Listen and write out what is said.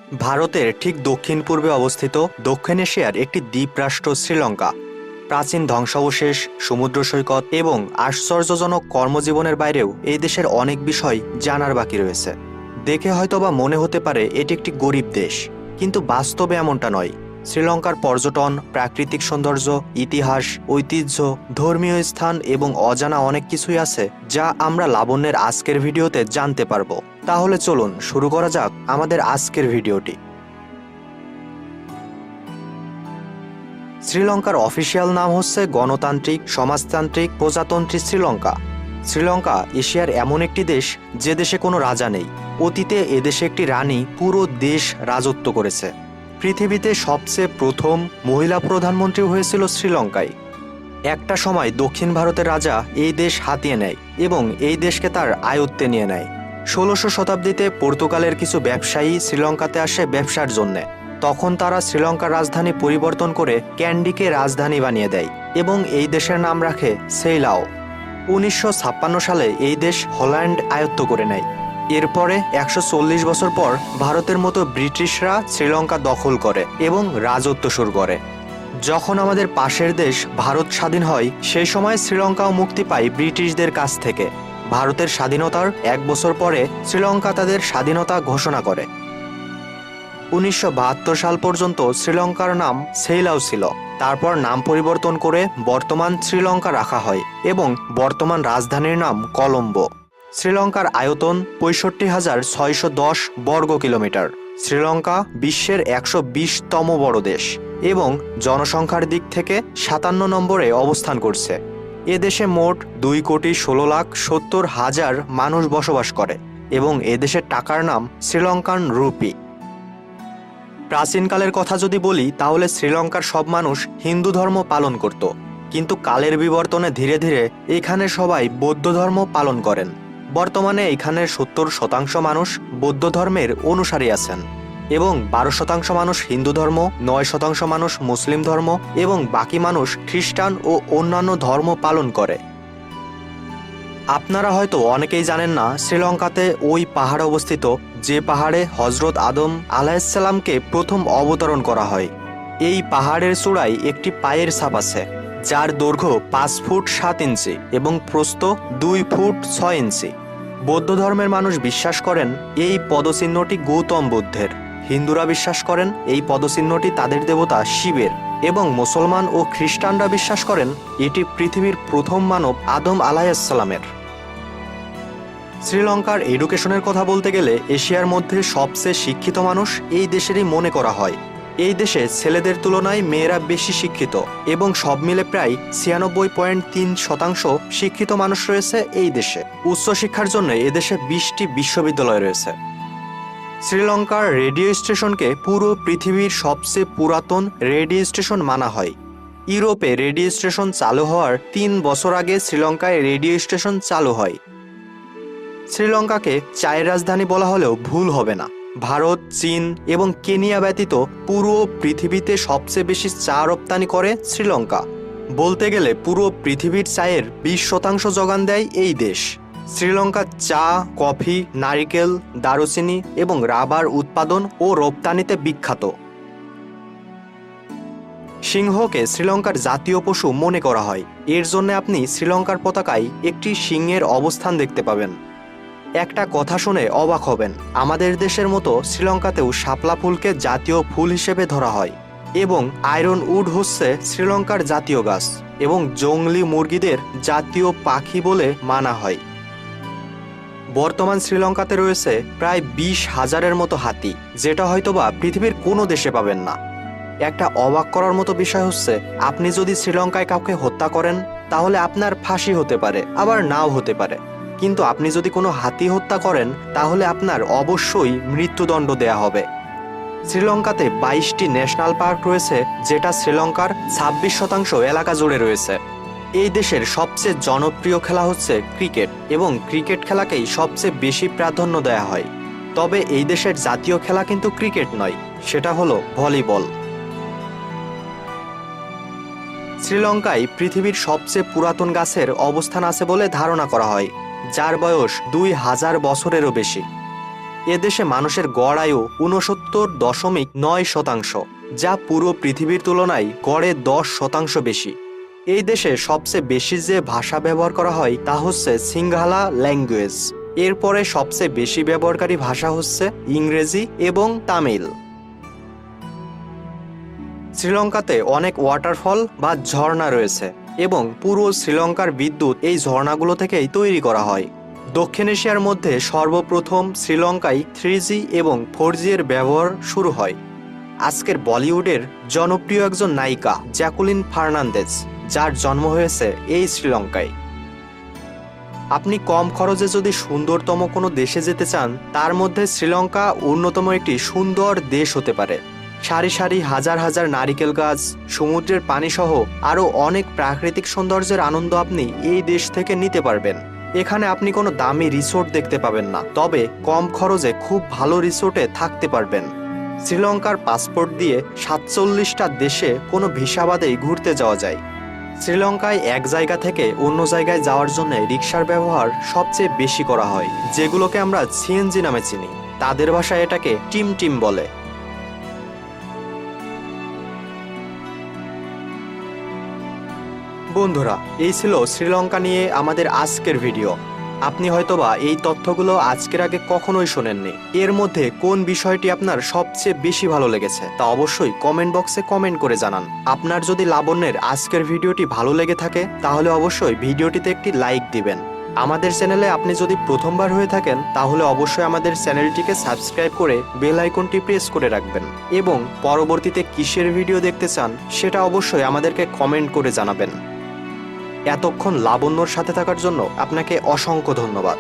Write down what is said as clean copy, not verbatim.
ভারতের ঠিক দক্ষিণ পূর্বে অবস্থিত দক্ষিণ এশিয়ার একটি দ্বীপরাষ্ট্র শ্রীলঙ্কা। প্রাচীন ধ্বংসাবশেষ, সমুদ্র সৈকত এবং আশ্চর্যজনক কর্মজীবনের বাইরেও এই দেশের অনেক বিষয় জানার বাকি রয়েছে। দেখে হয়তোবা মনে হতে পারে এটি একটি গরিব দেশ, কিন্তু বাস্তবে এমনটা নয়। শ্রীলঙ্কার পর্যটন, প্রাকৃতিক সৌন্দর্য, ইতিহাস, ঐতিহ্য, ধর্মীয় স্থান এবং অজানা অনেক কিছুই আছে যা আমরা লাবণ্যের আজকের ভিডিওতে জানতে পারবো। তাহলে চলুন শুরু করা যাক আমাদের আজকের ভিডিওটি। শ্রীলঙ্কার অফিসিয়াল নাম হচ্ছে গণতান্ত্রিক সমাজতান্ত্রিক প্রজাতন্ত্রী শ্রীলঙ্কা। শ্রীলঙ্কা এশিয়ার এমন একটি দেশ যে দেশে কোনো রাজা নেই। অতীতে এদেশে একটি রানী পুরো দেশ রাজত্ব করেছে। পৃথিবীতে সবচেয়ে প্রথম মহিলা প্রধানমন্ত্রী হয়েছিল শ্রীলঙ্কায়। একটা সময় দক্ষিণ ভারতের রাজা এই দেশ হাতিয়ে নেয় এবং এই দেশকে তার আয়ত্তে নিয়ে নেয়। ১৬শ শতাব্দীতে পর্তুগালের কিছু ব্যবসায়ী শ্রীলঙ্কাতে আসে ব্যবসার জন্যে। তখন তারা শ্রীলঙ্কার রাজধানী পরিবর্তন করে ক্যান্ডিকে রাজধানী বানিয়ে দেয় এবং এই দেশের নাম রাখে সেইলাও। ১৯৫৬ সালে এই দেশ হল্যান্ড আয়ত্ত করে নেয়। এরপরে ১৪০ বছর পর ভারতের মতো ব্রিটিশরা শ্রীলঙ্কা দখল করে এবং রাজত্ব শুরু করে। যখন আমাদের পাশের দেশ ভারত স্বাধীন হয়, সেই সময় শ্রীলঙ্কাও মুক্তি পায় ব্রিটিশদের কাছ থেকে। ভারতের স্বাধীনতার ১ বছর পরে শ্রীলঙ্কা তাদের স্বাধীনতা ঘোষণা করে। ১৯৭২ সাল পর্যন্ত শ্রীলঙ্কার নাম সেইলাও ছিল। তারপর নাম পরিবর্তন করে বর্তমান শ্রীলঙ্কা রাখা হয় এবং বর্তমান রাজধানীর নাম কলম্বো। শ্রীলঙ্কার আয়তন ৬৫,৬১০ বর্গ কিলোমিটার। শ্রীলঙ্কা বিশ্বের ১২০তম বড় দেশ এবং জনসংখ্যার দিক থেকে ৫৭ নম্বরে অবস্থান করছে। এ দেশে মোট ২,১৬,৭০,০০০ মানুষ বসবাস করে এবং এদেশের টাকার নাম শ্রীলঙ্কান রুপি। প্রাচীনকালের কথা যদি বলি, তাহলে শ্রীলঙ্কার সব মানুষ হিন্দু ধর্ম পালন করত, কিন্তু কালের বিবর্তনে ধীরে ধীরে এখানে সবাই বৌদ্ধ ধর্ম পালন করেন। বর্তমানে এখানের ৭০% মানুষ বৌদ্ধ ধর্মের অনুসারী আছেন এবং ১২% মানুষ হিন্দু ধর্ম, ৯% মানুষ মুসলিম ধর্ম এবং বাকি মানুষ খ্রিস্টান ও অন্যান্য ধর্ম পালন করে। আপনারা হয়তো অনেকেই জানেন না, শ্রীলঙ্কাতে ওই পাহাড় অবস্থিত যে পাহাড়ে হজরত আদম আলাইহিসসালামকে প্রথম অবতরণ করা হয়। এই পাহাড়ের চূড়ায় একটি পায়ের ছাপ আছে, যার দৈর্ঘ্য ৫ ফুট ৭ ইঞ্চি এবং প্রস্থ ২ ফুট ৬ ইঞ্চি। বৌদ্ধ ধর্মের মানুষ বিশ্বাস করেন এই পদচিহ্নটি গৌতম বুদ্ধের। হিন্দুরা বিশ্বাস করেন এই পদচিহ্নটি তাদের দেবতা শিবের এবং মুসলমান ও খ্রিস্টানরা বিশ্বাস করেন এটি পৃথিবীর প্রথম মানব আদম আলাইহিসসালামের। শ্রীলঙ্কার এডুকেশনের কথা বলতে গেলে এশিয়ার মধ্যে সবচেয়ে শিক্ষিত মানুষ এই দেশেরই মনে করা হয়। এই দেশে ছেলেদের তুলনায় মেয়েরা বেশি শিক্ষিত এবং সব মিলে প্রায় ৯৬.৩% শিক্ষিত মানুষ রয়েছে এই দেশে। উচ্চশিক্ষার জন্য এদেশে ২০টি বিশ্ববিদ্যালয় রয়েছে। শ্রীলঙ্কার রেডিও স্টেশনকে পুরো পৃথিবীর সবচেয়ে পুরাতন রেডিও স্টেশন মানা হয়। ইউরোপে রেডিও স্টেশন চালু হওয়ার ৩ বছর আগে শ্রীলঙ্কায় রেডিও স্টেশন চালু হয়। শ্রীলঙ্কাকে চায়ের রাজধানী বলা হলেও ভুল হবে না। ভারত, চীন এবং কেনিয়া ব্যতীত পুরো পৃথিবীতে সবচেয়ে বেশি চা রপ্তানি করে শ্রীলঙ্কা। বলতে গেলে পুরো পৃথিবীর চায়ের ২০% যোগান দেয় এই দেশ। শ্রীলঙ্কা চা, কফি, নারিকেল, দারুচিনি এবং রাবার উৎপাদন ও রপ্তানিতে বিখ্যাত। সিংহকে শ্রীলঙ্কার জাতীয় পশু মনে করা হয়। এর জন্য আপনি শ্রীলঙ্কার পতাকায় একটি সিংহের অবস্থান দেখতে পাবেন। একটা কথা শুনে অবাক হবেন, আমাদের দেশের মতো শ্রীলঙ্কাতেও শাপলা ফুলকে জাতীয় ফুল হিসেবে ধরা হয় এবং আয়রন উড হচ্ছে শ্রীলঙ্কার জাতীয় গাছ এবং জংলি মুরগিদের জাতীয় পাখি বলে মানা হয়। বর্তমান শ্রীলঙ্কাতে রয়েছে প্রায় ২০,০০০-এর মতো হাতি, যেটা হয়তোবা পৃথিবীর কোনো দেশে পাবেন না। একটা অবাক করার মতো বিষয় হচ্ছে, আপনি যদি শ্রীলঙ্কায় কাউকে হত্যা করেন তাহলে আপনার ফাঁসি হতে পারে, আবার নাও হতে পারে, কিন্তু আপনি যদি কোনো হাতি হত্যা করেন তাহলে আপনার অবশ্যই মৃত্যুদণ্ড দেয়া হবে। শ্রীলঙ্কাতে ২২টি ন্যাশনাল পার্ক রয়েছে, যেটা শ্রীলঙ্কার ২৬% এলাকা জুড়ে রয়েছে। এই দেশের সবচেয়ে জনপ্রিয় খেলা হচ্ছে ক্রিকেট এবং ক্রিকেট খেলাকেই সবচেয়ে বেশি প্রাধান্য দেয়া হয়। তবে এই দেশের জাতীয় খেলা কিন্তু ক্রিকেট নয়, সেটা হলো ভলিবল। শ্রীলঙ্কায় পৃথিবীর সবচেয়ে পুরাতন গাছের অবস্থান আছে বলে ধারণা করা হয়, যার বয়স ২,০০০ বছরেরও বেশি। এদেশে মানুষের গড় আয়ু 69.9%, যা পুরো পৃথিবীর তুলনায় গড়ে 10% বেশি। এই দেশে সবচেয়ে বেশি যে ভাষা ব্যবহার করা হয় তা হচ্ছে সিংহালা ল্যাঙ্গুয়েজ। এরপরে সবচেয়ে বেশি ব্যবহারকারী ভাষা হচ্ছে ইংরেজি এবং তামিল। শ্রীলঙ্কাতে অনেক ওয়াটারফল বা ঝর্ণা রয়েছে এবং পুরো শ্রীলঙ্কার বিদ্যুৎ এই ঝর্ণাগুলো থেকেই তৈরি করা হয়। দক্ষিণ এশিয়ার মধ্যে সর্বপ্রথম শ্রীলঙ্কায় 3G এবং 4G এর ব্যবহার শুরু হয়। আজকের বলিউডের জনপ্রিয় একজন নায়িকা জ্যাকুলিন ফার্নান্দেজ, যার জন্ম হয়েছে এই শ্রীলঙ্কায়। আপনি কম খরচে যদি সুন্দরতম কোনো দেশে যেতে চান, তার মধ্যে শ্রীলঙ্কা অন্যতম একটি সুন্দর দেশ হতে পারে। সারি সারি হাজার হাজার নারিকেল গাছ, সমুদ্রের পানি সহ আরও অনেক প্রাকৃতিক সৌন্দর্যের আনন্দ আপনি এই দেশ থেকে নিতে পারবেন। এখানে আপনি কোনো দামি রিসোর্ট দেখতে পাবেন না, তবে কম খরচে খুব ভালো রিসোর্টে থাকতে পারবেন। শ্রীলঙ্কার পাসপোর্ট দিয়ে 47টা দেশে কোনো ভিসা বাদেই ঘুরতে যাওয়া যায়। শ্রীলঙ্কায় এক জায়গা থেকে অন্য জায়গায় যাওয়ার জন্য রিকশার ব্যবহার সবচেয়ে বেশি করা হয়, যেগুলোকে আমরা সিএনজি নামে চিনি। তাদের ভাষায় এটাকে টিম টিম বলে। বন্ধুরা, এই ছিল শ্রীলঙ্কা নিয়ে আমাদের আজকের ভিডিও। আপনি হয়তোবা এই তথ্যগুলো আজকের আগে কখনোই শোনেননি। এর মধ্যে কোন বিষয়টি আপনার সবচেয়ে বেশি ভালো লেগেছে তা অবশ্যই কমেন্ট বক্সে কমেন্ট করে জানান। আপনার যদি লাবণ্যের আজকের ভিডিওটি ভালো লেগে থাকে তাহলে অবশ্যই ভিডিওটিতে একটি লাইক দিবেন। আমাদের চ্যানেলে আপনি যদি প্রথমবার হয়ে থাকেন তাহলে অবশ্যই আমাদের চ্যানেলটিকে সাবস্ক্রাইব করে বেল আইকনটি প্রেস করে রাখবেন এবং পরবর্তীতে কিসের ভিডিও দেখতে চান সেটা অবশ্যই আমাদেরকে কমেন্ট করে জানাবেন। এতক্ষণ লাবণ্যর সাথে থাকার জন্য আপনাকে অসংখ্য ধন্যবাদ।